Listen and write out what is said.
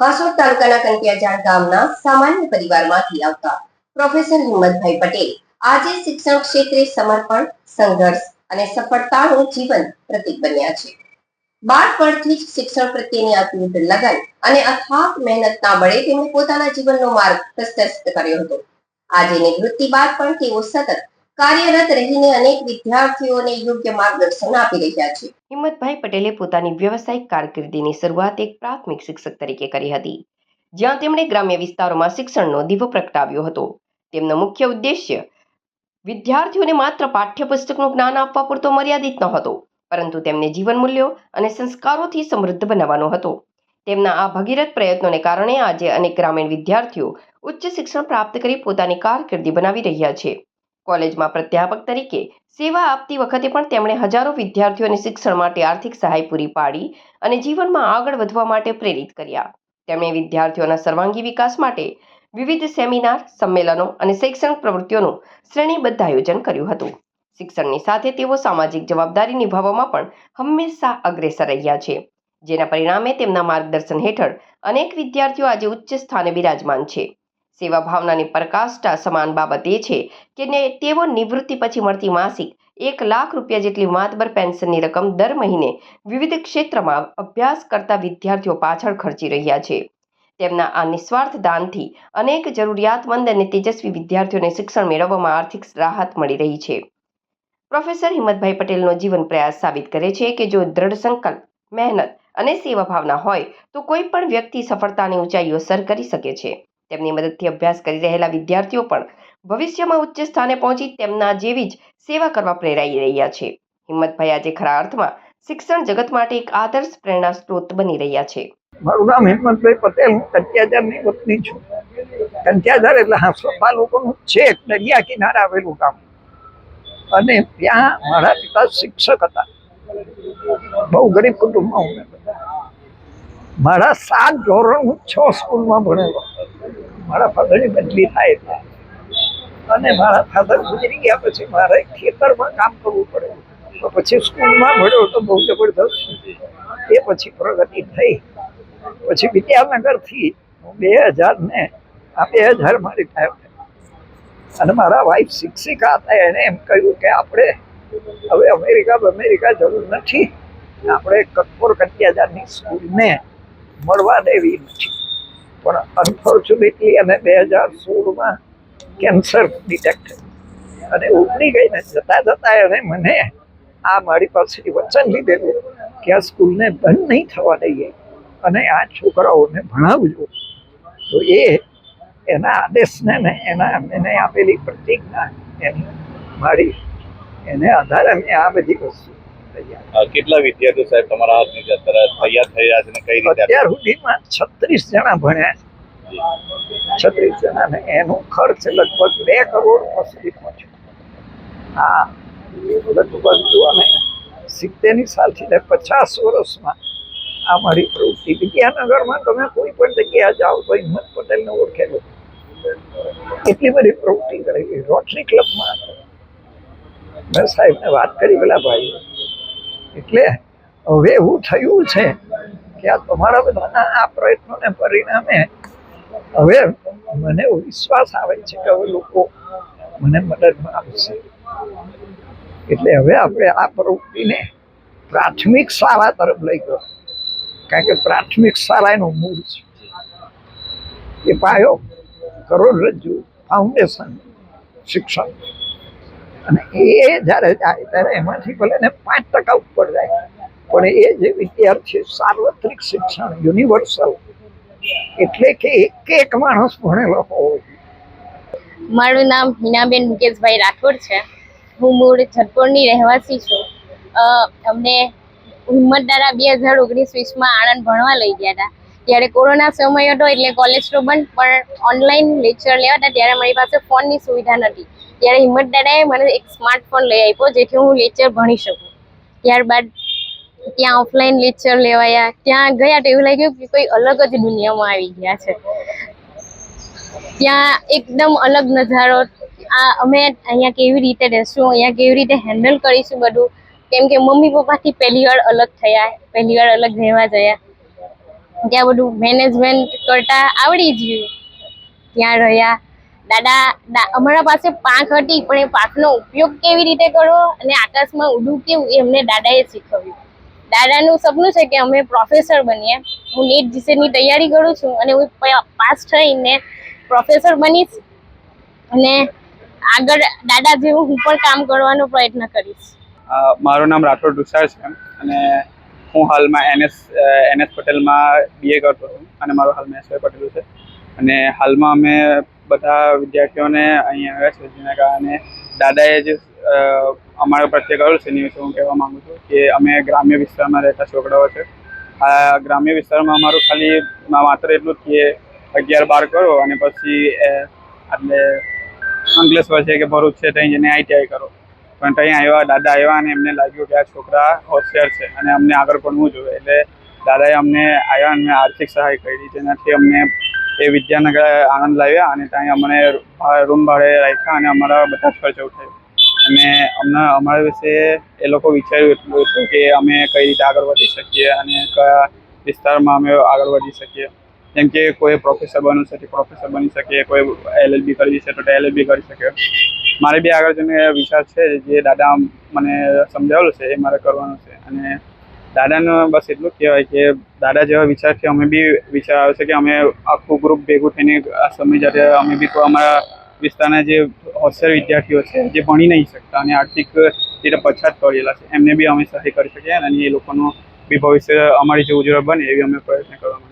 હાસોડ તાલુકાના કંટિયાજાળ ગામના સામાન્ય પરિવારમાંથી આવતા પ્રોફેસર હિંમતભાઈ પટેલ આજે શિક્ષણ ક્ષેત્રે સમર્પણ, સંઘર્ષ અને સફળતાનું જીવન પ્રતીક બન્યા છે. બાળપણથી જ શિક્ષણ પ્રત્યેની અતૂટ લગન અને અથાગ મહેનતના બળે તેમણે પોતાના જીવનનો માર્ગ પ્રશસ્ત કર્યો હતો. આજે નિવૃત્તિ બાદ પણ તેઓ સતત કાર્યરત રહીને અનેક વિદ્યાર્થીઓને યોગ્ય માર્ગદર્શન આપી રહ્યા છે. હિંમતભાઈ પટેલે પોતાની વ્યવસાયિક કારકિર્દીની શરૂઆત એક પ્રાથમિક શિક્ષક તરીકે કરી હતી, જ્યાં તેમણે ગ્રામ્ય વિસ્તારોમાં શિક્ષણનો દીવો પ્રગટાવ્યો હતો. તેમનો મુખ્ય ઉદ્દેશ્ય વિદ્યાર્થીઓને માત્ર પાઠ્યપુસ્તકનું જ્ઞાન આપવા પૂરતો મર્યાદિત ન હતો, પરંતુ તેમને જીવન મૂલ્યો અને સંસ્કારોથી સમૃદ્ધ બનાવવાનો હતો. તેમના આ ભગીરથ પ્રયત્નોને કારણે આજે અનેક ગ્રામીણ વિદ્યાર્થીઓ ઉચ્ચ શિક્ષણ પ્રાપ્ત કરી પોતાની કારકિર્દી બનાવી રહ્યા છે. કોલેજમાં પ્રાધ્યાપક તરીકે સેવા આપતી વખતે પણ તેમણે હજારો વિદ્યાર્થીઓને શિક્ષણ માટે આર્થિક સહાય પૂરી પાડી અને જીવનમાં આગળ વધવા માટે પ્રેરિત કર્યા. તેમણે વિદ્યાર્થીઓના સર્વાંગી વિકાસ માટે વિવિધ સેમિનાર, સંમેલનો અને શૈક્ષણિક પ્રવૃત્તિઓનું શ્રેણીબદ્ધ આયોજન કર્યું હતું. શિક્ષણની સાથે તેઓ સામાજિક જવાબદારી નિભાવવામાં પણ હંમેશા અગ્રેસર રહ્યા છે, જેના પરિણામે તેમના માર્ગદર્શન હેઠળ અનેક વિદ્યાર્થીઓ આજે ઉચ્ચ સ્થાને બિરાજમાન છે. સેવા ભાવનાની પરાકાષ્ઠા સમાન બાબત એ છે કે તેઓ નિવૃત્તિ પછી મળતી માસિક 1 લાખ રૂપિયા જેટલી માતબર પેન્શનની રકમ દર મહિને વિવિધ ક્ષેત્રમાં અભ્યાસ કરતા વિદ્યાર્થીઓ પાછળ ખર્ચી રહ્યા છે. તેમના આ નિસ્વાર્થ દાનથી અનેક જરૂરિયાતમંદ અને તેજસ્વી વિદ્યાર્થીઓને શિક્ષણ મેળવવામાં આર્થિક રાહત મળી રહી છે. પ્રોફેસર હિંમતભાઈ પટેલનો જીવન પ્રયાસ સાબિત કરે છે કે જો દ્રઢ સંકલ્પ, મહેનત અને સેવા ભાવના હોય તો કોઈ પણ વ્યક્તિ સફળતાની ઊંચાઈઓ સર કરી શકે છે. તેમની મદદથી અભ્યાસ કરી રહેલા વિદ્યાર્થીઓ પણ ભવિષ્યમાં ઉચ્ચ સ્થાને પહોંચી તેમના જેવી જ સેવા કરવા પ્રેરાઈ રહ્યા છે. હિંમતભાઈ આજે ખરા અર્થમાં શિક્ષણ જગત માટે એક આદર્શ પ્રેરણા સ્ત્રોત બની રહ્યા છે. મારું નામ હિંમતભાઈ પટેલ, હું કંટિયાજાળની વતની છું. કંટિયાજાળ એટલે હાંસોડ તાલુકાનું છેક દરિયા કિનારે આવેલું ગામ, અને ત્યાં મારા પિતા શિક્ષક હતા. બહુ ગરીબ કુટુંબમાં હું મારા 7 ધોરણ હું 6 સ્કૂલમાં ભણેલો. મારા ફાધરની બદલી થાય એટલે, અને મારા ફાધર ગુજરી ગયા પછી મારે ખેતરમાં કામ કરવું પડે. તો પછી સ્કૂલમાં ભણ્યો તો બહુ જબરદસ્ત. એ પછી પ્રગતિ થઈ. પછી વિદ્યાનગરથી 2000 મારી ટાઈમ, અને મારા વાઈફ શિક્ષિકા હતા. એને એમ કહ્યું કે આપણે હવે અમેરિકા જરૂર નથી, આપણે કટપોર કંટિયાજાળની સ્કૂલને મળવા દેવી નથી. પણ અનફોર્ચ્યુનેટલી અને 2016માં કેન્સર ડિટેક્ટ થયું, અને ઉગડી ગઈને જતા એને મને આ મારી પાસેથી વચન લીધેલું કે આ સ્કૂલને બંધ નહીં થવા દઈએ અને આ છોકરાઓને ભણાવજો. તો એના આદેશને એને આપેલી પ્રતિજ્ઞા મારી એને આધારે મેં આ બધી વસ્તુ. કેટલા વિદ્યાર્થીઓ સાહેબ તમારા હાથની તૈયાર થયા છે, કઈ રીતે? અત્યાર સુધીમાં 36 જણા ભણ્યા. 36 જણાને એનો ખર્ચ લગભગ 2 કરોડ સુધી પહોંચ્યો. હા, લગભગ જુઓ ને 70ની સાલથી 50 વર્ષમાં આ મારી પ્રવૃત્તિ. વિદ્યાનગરમાં તમે કોઈ પણ જગ્યાએ જાઓ તો હિંમત પટેલને ઓળખેલો. એટલી બધી પ્રવૃત્તિ કરેલી. રોટરી ક્લબમાં મેં સાહેબને વાત કરી, પેલા ભાઈ. એટલે હવે એવું થયું છે કે આ તમારા બધાના આ પ્રયત્નોને પરિણામે હવે મને વિશ્વાસ આવે છે કે હવે લોકો મને મદદમાં આવશે. એટલે હવે આપણે આ પ્રવૃત્તિને પ્રાથમિક શાળા તરફ લઈ ગયો, કારણ કે પ્રાથમિક શાળા એનું મૂળ છે. એ પાયો કરોડરજ્જુ ફાઉન્ડેશન શિક્ષણ, અને એ જ્યારે જાય ત્યારે એમાંથી ભલે ને 5% ઉપર જાય, પણ એ જે વિદ્યાર્થી સાર્વત્રિક શિક્ષણ યુનિવર્સલ, એટલે કે એક માણસ ભણેલો હોવો જોઈએ. મારું નામ હિનાબેન મુકેશભાઈ રાઠોડ છે. હું મૂળ જતપોરની રહેવાસી છું. અમને હિંમતદારા 2019-20માં આણંદ ભણવા લઈ ગયા હતા. ત્યારે કોરોના સમય હતો એટલે કોલેજ તો બંધ, પણ ઓનલાઈન લેક્ચર લેવા હતા ત્યારે મારી પાસે ફોનની સુવિધા નથી. ત્યારે હિંમતદારાએ મને એક સ્માર્ટફોન લઈ આપ્યો, જેથી હું લેક્ચર ભણી શકું. ત્યારબાદ ત્યાં ઓફલાઈન લેક્ચર લેવાયા. ત્યાં ગયા તો એવું લાગ્યું કે કોઈ અલગ જ દુનિયામાં આવી ગયા છે. ત્યાં એકદમ અલગ નજારો. અમે અહીંયા કેવી રીતે રહેશું, અહીંયા કેવી રીતે હેન્ડલ કરીશું બધું, કેમ કે મમ્મી પપ્પાથી પહેલી વાર અલગ થયા, પહેલી વાર અલગ રહેવા ગયા. ત્યાં બધું મેનેજમેન્ટ કરતા આવડી ગયું. ત્યાં રહ્યા અમારા પાસે પાંખ હતી, પણ એ પાંખનો ઉપયોગ કેવી રીતે કરવો અને આકાશમાં ઉડવું કેવું એ અમને દાદાએ શીખવ્યું. દાદાનું સપનું છે કે અમે પ્રોફેસર બનીએ. હું નીટ જીસેટની તૈયારી કરું છું અને હું પાસ થઈને પ્રોફેસર બનીશ અને આગળ દાદા જેવું હું પણ કામ કરવાનો પ્રયત્ન કરીશ. મારું નામ રાઠોડ તુષાર છે અને હું હાલમાં એનએસ પટેલમાં BA કરતો છું અને મારું હાલમાં એસવાય પટેલું છે. અને હાલમાં અમે બધા વિદ્યાર્થીઓને અહીં આવ્યા છે, જેના કારણે દાદાએ જે અમારા પ્રત્યે કરેલું છે એની વિશે હું કહેવા માગું છું કે અમે ગ્રામ્ય વિસ્તારમાં રહેતા છોકરાઓ છે. આ ગ્રામ્ય વિસ્તારમાં અમારું ખાલી માત્ર એટલું જ કે 11-12 કરો અને પછી એટલે અંકલેશ્વર છે કે ભરૂચ છે ત્યાં જઈને ITI કરો. પણ ત્યાં આવ્યા દાદા આવ્યા અને એમને લાગ્યું કે આ છોકરા હોશિયાર છે અને અમને આગળ ભણવું જોઈએ, એટલે દાદાએ અમને આવ્યા અને આર્થિક સહાય કરી, જેનાથી અમને એ વિદ્યાનગર આણંદ લાવ્યા અને ત્યાં અમને રૂમ ભાડે રાખ્યા અને અમારા બધા જ ખર્ચો ઉઠાવ્યો. અને અમને અમારા વિશે એ લોકો વિચાર્યું એટલું હતું કે અમે કઈ રીતે આગળ વધી શકીએ અને કયા વિસ્તારમાં અમે આગળ વધી શકીએ. જેમ કે કોઈ પ્રોફેસર બનવું છે તો પ્રોફેસર બની શકે, કોઈ LLB કરવી છે તો LLB કરી શકે. મારે બી આગળ જઈને વિચાર છે, જે દાદા મને સમજાવેલું છે એ મારે કરવાનું છે. અને દાદાને બસ એટલું જ કહેવાય કે દાદા જેવા વિચારથી અમે બી વિચાર આવે છે કે અમે આખું ગ્રુપ ભેગું થઈને આ સમય જ્યારે અમે બી અમારા વિસ્તારના જે હોશિયાર વિદ્યાર્થીઓ છે જે ભણી નહીં શકતા અને આર્થિક રીતે પછાત પડેલા છે એમને બી અમે સહાય કરી શકીએ અને એ લોકોનું બી ભવિષ્ય અમારી જે ઉજ્જવળ બને એવી અમે પ્રયત્ન કરવાના.